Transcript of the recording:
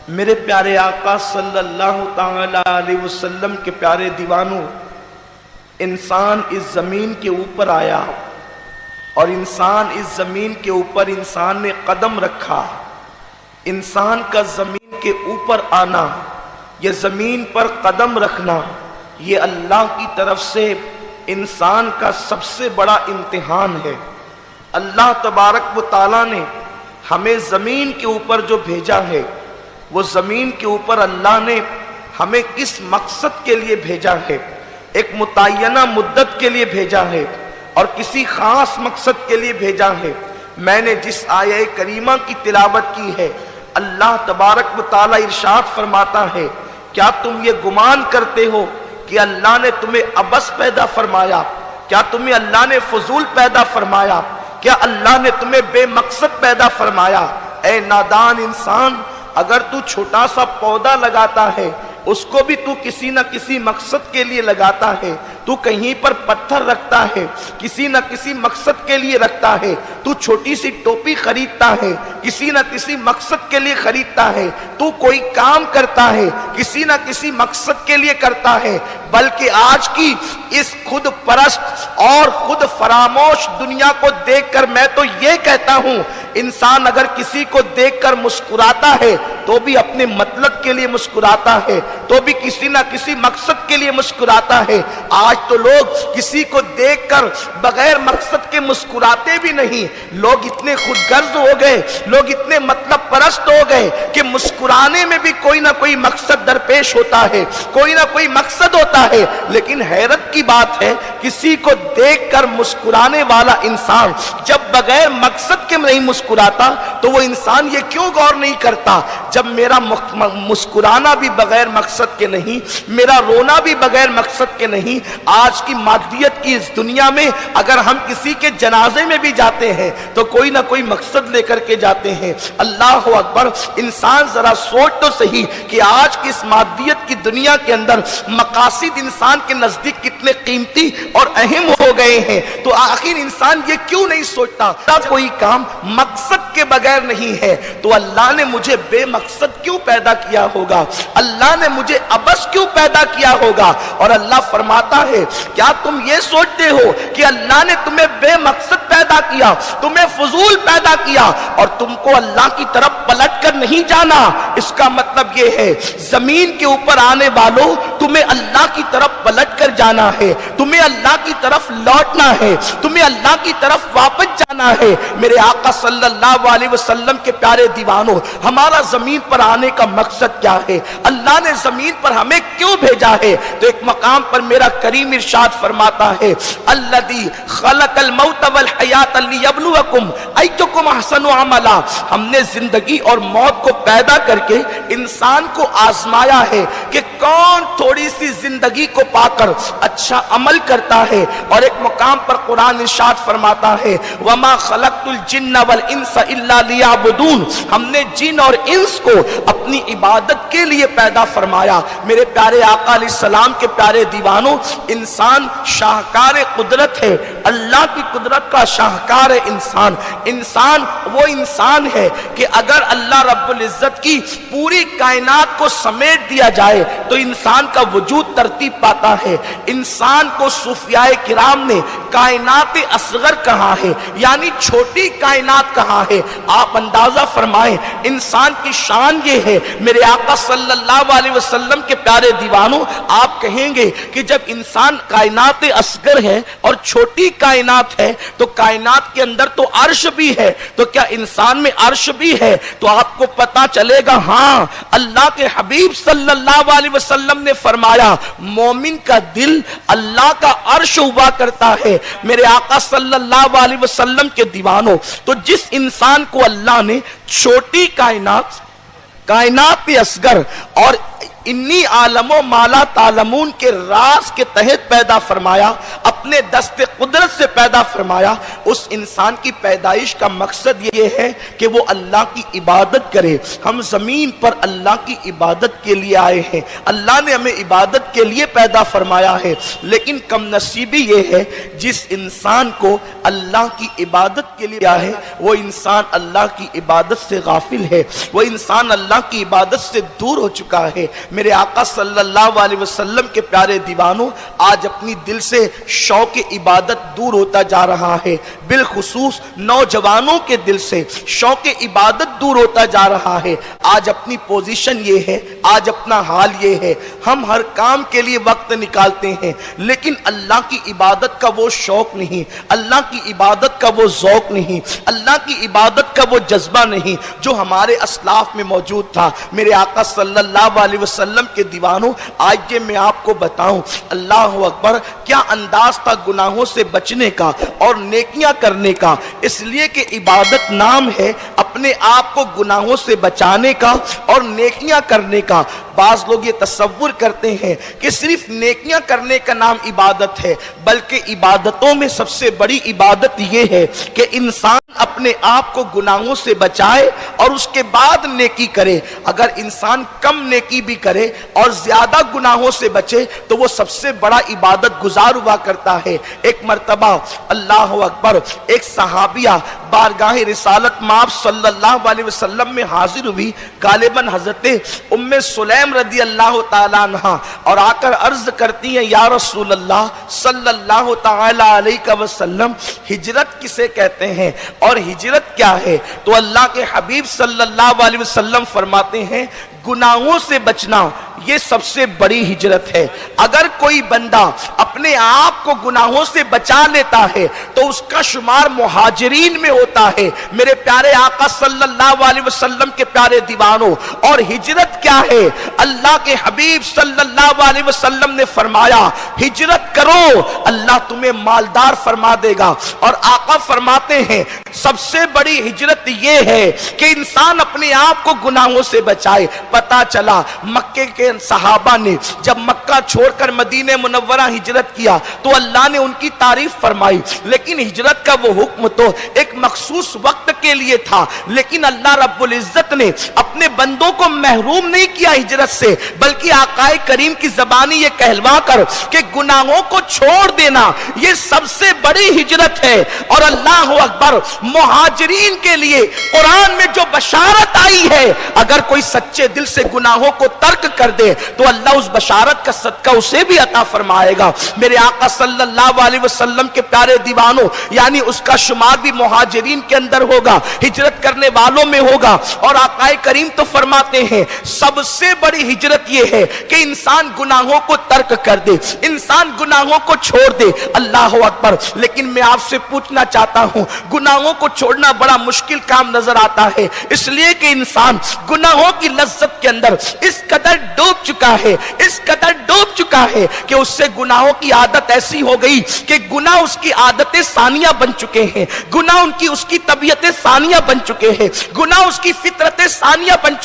میرے پیارے آقا صلی اللہ تعالی علیہ وسلم کے پیارے دیوانوں، انسان اس زمین کے اوپر آیا اور انسان اس زمین کے اوپر انسان نے قدم رکھا۔ انسان کا زمین کے اوپر آنا، یہ زمین پر قدم رکھنا، یہ اللہ کی طرف سے انسان کا سب سے بڑا امتحان ہے۔ اللہ تبارک و تعالیٰ نے ہمیں زمین کے اوپر جو بھیجا ہے، وہ زمین کے اوپر اللہ نے ہمیں کس مقصد کے لیے بھیجا ہے؟ ایک متعینہ مدت کے لیے بھیجا ہے اور کسی خاص مقصد کے لیے بھیجا ہے۔ میں نے جس آیہ کریمہ کی تلاوت کی ہے، اللہ تبارک و تعالیٰ ارشاد فرماتا ہے، کیا تم یہ گمان کرتے ہو کہ اللہ نے تمہیں عبث پیدا فرمایا؟ کیا تمہیں اللہ نے فضول پیدا فرمایا؟ کیا اللہ نے تمہیں بے مقصد پیدا فرمایا؟ اے نادان انسان، اگر تو چھوٹا سا پودا لگاتا ہے، اس کو بھی تو کسی نہ کسی مقصد کے لیے لگاتا ہے۔ تو کہیں پر پتھر رکھتا ہے، کسی نہ کسی مقصد کے لیے رکھتا ہے۔ تو چھوٹی سی ٹوپی خریدتا ہے، کسی نہ کسی مقصد کے لیے خریدتا ہے۔ تو کوئی کام کرتا ہے، کسی نہ کسی مقصد کے لیے کرتا ہے۔ بلکہ آج کی اس خود پرست اور خود فراموش دنیا کو دیکھ کر میں تو یہ کہتا ہوں، انسان اگر کسی کو دیکھ کر مسکراتا ہے تو بھی اپنے مطلب کے لیے مسکراتا ہے، تو بھی کسی نہ کسی مقصد کے لیے مسکراتا ہے۔ آج تو لوگ کسی کو دیکھ کر بغیر مقصد کے مسکراتے بھی نہیں۔ لوگ اتنے خود غرض ہو گئے، لوگ اتنے مطلب پرست ہو گئے کہ مسکرانے میں بھی کوئی نہ کوئی مقصد درپیش ہوتا ہے، کوئی نہ کوئی مقصد ہوتا ہے۔ لیکن حیرت کی بات ہے، کسی کو دیکھ کر مسکرانے والا انسان جب بغیر مقصد کے نہیں مسکراتا تو وہ انسان یہ کیوں غور نہیں کرتا، جب میرا مسکرانا بھی بغیر مقصد کے نہیں، میرا رونا بھی بغیر مقصد کے نہیں۔ آج کی مادیت کی اس دنیا میں اگر ہم کسی کے جنازے میں بھی جاتے ہیں تو کوئی نہ کوئی مقصد لے کر کے جاتے ہیں۔ اللہ اکبر! انسان ذرا سوچ تو صحیح کہ آج کی اس مادیت کی دنیا کے اندر مقاصد انسان کے نزدیک کتنے قیمتی اور اہم ہو گئے ہیں۔ تو آخر انسان یہ کیوں نہیں سوچتا کوئی کام مقصد کے بغیر نہیں ہے، تو اللہ نے مجھے بے مقصد کیوں پیدا کیا ہوگا؟ اللہ نے مجھے عبث کیوں پیدا کیا ہوگا؟ اور اللہ فرماتا ہے، کیا تم یہ سوچتے ہو کہ اللہ نے تمہیں بے مقصد پیدا کیا، تمہیں فضول پیدا کیا اور تم کو اللہ کی طرف پلٹ کر نہیں جانا؟ اس کا مطلب یہ ہے، زمین کے اوپر آنے والوں، تمہیں اللہ کی طرف پلٹ کر جانا ہے، تمہیں اللہ کی طرف لوٹنا ہے، تمہیں اللہ کی طرف واپس جانا ہے۔ میرے آقا صلی اللہ علیہ وسلم کے پیارے دیوانوں، ہمارا زمین پر آنے کا مقصد کیا ہے؟ اللہ نے زمین پر ہمیں کیوں بھیجا ہے؟ تو ایک مقام پر میرا کریم ارشاد فرماتا ہے، الذی خلق الموت والحیات لیبلوکم ایکم احسن عملا۔ ہم نے زندگی اور موت کو پیدا کر کے انسان کو آزمایا ہے کہ کون تھوڑی سی زندگی کو پا کر اچھا عمل کرتا ہے۔ اور ایک مقام پر قرآن ارشاد فرماتا ہے، وما خلقت الجن والانس الا لیعبدون۔ ہم نے جن اور انس کو اپنی عبادت کے لیے پیدا فرمایا۔ میرے پیارے آقا علیہ السلام کے پیارے دیوانوں، انسان شاہکار قدرت ہے، اللہ کی قدرت کا شاہکار ہے انسان۔ انسان وہ انسان ہے کہ اگر اللہ رب العزت کی پوری کائنات کو سمیٹ دیا جائے تو انسان کا وجود ترتیب پاتا ہے۔ انسان کو صوفیاء کرام نے کائنات اصغر کہا ہے، یعنی چھوٹی کائنات کہا ہے۔ آپ اندازہ فرمائیں انسان کی شان یہ ہے، میرے آقا صلی اللہ علیہ وسلم کے پیارے دیوانوں، آپ کہیں گے کہ جب انسان کائنات اصغر ہے اور چھوٹی کائنات ہے تو کائنات کے اندر تو عرش بھی ہے، تو کیا انسان میں عرش بھی ہے؟ تو آپ کو پتا چلے گا، ہاں، اللہ کے حبیب صلی اللہ علیہ وسلم نے فرمایا، مومن کا دل اللہ کا عرش ہوا کرتا ہے۔ میرے آقا صلی اللہ علیہ وسلم کے دیوانوں، تو جس انسان کو اللہ نے چھوٹی کائنات اصغر اور انی عالم و مالا تعلمون کے راز کے تحت پیدا فرمایا، اپنے دست قدرت سے پیدا فرمایا۔ اس انسان کی پیدائش کا مقصد یہ ہے کہ وہ اللہ کی عبادت کرے۔ ہم زمین پر اللہ کی عبادت کے لیے آئے ہیں، اللہ نے ہمیں عبادت کے لیے پیدا فرمایا ہے، لیکن کم نصیبی یہ ہے جس انسان کو اللہ کی عبادت کے لیے آیا ہے وہ انسان اللہ کی عبادت سے غافل ہے، وہ انسان اللہ کی عبادت سے دور ہو چکا ہے۔ میرے آقا صلی اللہ علیہ وسلم کے پیارے دیوانوں، آج اپنی دل سے شوق عبادت دور ہوتا جا رہا ہے، بالخصوص نوجوانوں کے دل سے شوق عبادت دور ہوتا جا رہا ہے۔ آج اپنی پوزیشن یہ ہے، آج اپنا حال یہ ہے، ہم ہر کام کے لیے وقت نکالتے ہیں لیکن اللہ کی عبادت کا وہ شوق نہیں، اللہ کی عبادت کا وہ ذوق نہیں، اللہ کی عبادت کا وہ جذبہ نہیں جو ہمارے اسلاف میں موجود تھا۔ میرے آقا صلی اللہ علیہ وسلم کے دیوانوں، آج یہ میں آپ کو بتاؤں، اللہ اکبر، کیا انداز تھا گناہوں سے بچنے کا اور نیکیاں کرنے کا، اس لیے کہ عبادت نام ہے اپنے آپ کو گناہوں سے بچانے کا اور نیکیاں کرنے کا۔ بعض لوگ یہ تصور کرتے ہیں کہ صرف نیکیاں کرنے کا نام عبادت ہے، بلکہ عبادتوں میں سب سے بڑی عبادت یہ ہے کہ انسان اپنے آپ کو گناہوں سے بچائے اور اس کے بعد نیکی کرے۔ اگر انسان کم نیکی بھی کرے اور زیادہ گناہوں سے بچے تو وہ سب سے بڑا عبادت گزار ہوا کرتا ہے۔ ایک مرتبہ اللہ اکبر، ایک صحابیہ بارگاہ رسالت مآب صلی اللہ علیہ وسلم میں حاضر ہوئی، غالباً حضرت ام سلیم رضی اللہ تعالیٰ عنہ، اور آ کر عرض کرتی ہیں یا رسول اللہ صلی اللہ تعالیٰ علیہ وسلم، ہجرت کسے کہتے ہیں اور ہجرت کیا ہے؟ تو اللہ کے حبیب صلی اللہ علیہ وسلم فرماتے ہیں گناہوں سے بچنا یہ سب سے بڑی ہجرت ہے۔ اگر کوئی بندہ اپنے آپ کو گناہوں سے بچا لیتا ہے تو اس کا شمار مہاجرین میں ہوتا ہے۔ میرے پیارے آقا صلی اللہ علیہ وسلم کے پیارے دیوانوں، اور ہجرت کیا ہے؟ اللہ کے حبیب صلی اللہ علیہ وسلم نے فرمایا ہجرت کرو، اللہ تمہیں مالدار فرما دے گا۔ اور آقا فرماتے ہیں سب سے بڑی ہجرت یہ ہے کہ انسان اپنے آپ کو گناہوں سے بچائے۔ پتا چلا مکے کے صحابہ نے جب مکہ چھوڑ کر مدینہ منورہ ہجرت کیا تو اللہ نے ان کی تعریف فرمائی، لیکن ہجرت کا وہ حکم تو ایک مخصوص وقت کے لیے تھا، لیکن اللہ رب العزت نے اپنے بندوں کو محروم نہیں کیا ہجرت سے، بلکہ آقا کریم کی زبانی یہ کہلوا کر کہ گناہوں کو چھوڑ دینا یہ سب سے بڑی ہجرت ہے۔ اور اللہ اکبر، مہاجرین کے لیے قرآن میں جو بشارت آئی ہے، اگر کوئی سچے دل سے گناہوں کو ترک کر دے تو اللہ اس بشارت کا صدقہ اسے بھی عطا فرمائے گا۔ میرے آقا صلی اللہ علیہ وسلم کے پیارے دیوانوں، یعنی اس کا شمار بھی مہاجرین کے اندر ہوگا، ہجرت کرنے والوں میں ہوگا۔ اور آقا کریم تو فرماتے ہیں سب سے بڑی ہجرت یہ ہے کہ انسان گناہوں کو ترک کر دے، انسان گناہوں کو چھوڑ دے۔ اللہ اکبر، لیکن میں آپ سے پوچھنا چاہتا ہوں، گناہوں کو چھوڑنا بڑا مشکل کام نظر آتا ہے، اس لیے کہ انسان گناہوں کی لذت کے اندر اس قدر ڈوب چکا ہے، اس قدر ڈوب چکا ہے کہ اس سے گناہوں کی عادت ایسی ہو گئی کہ گناہ اس کی عادتیں ثانیہ بن چکے ہیں، گناہ اس کی طبیعتیں ثانیہ بن چکے ہیں، گناہ اس کی فطرتیں ثانیہ بن چکے ہیں۔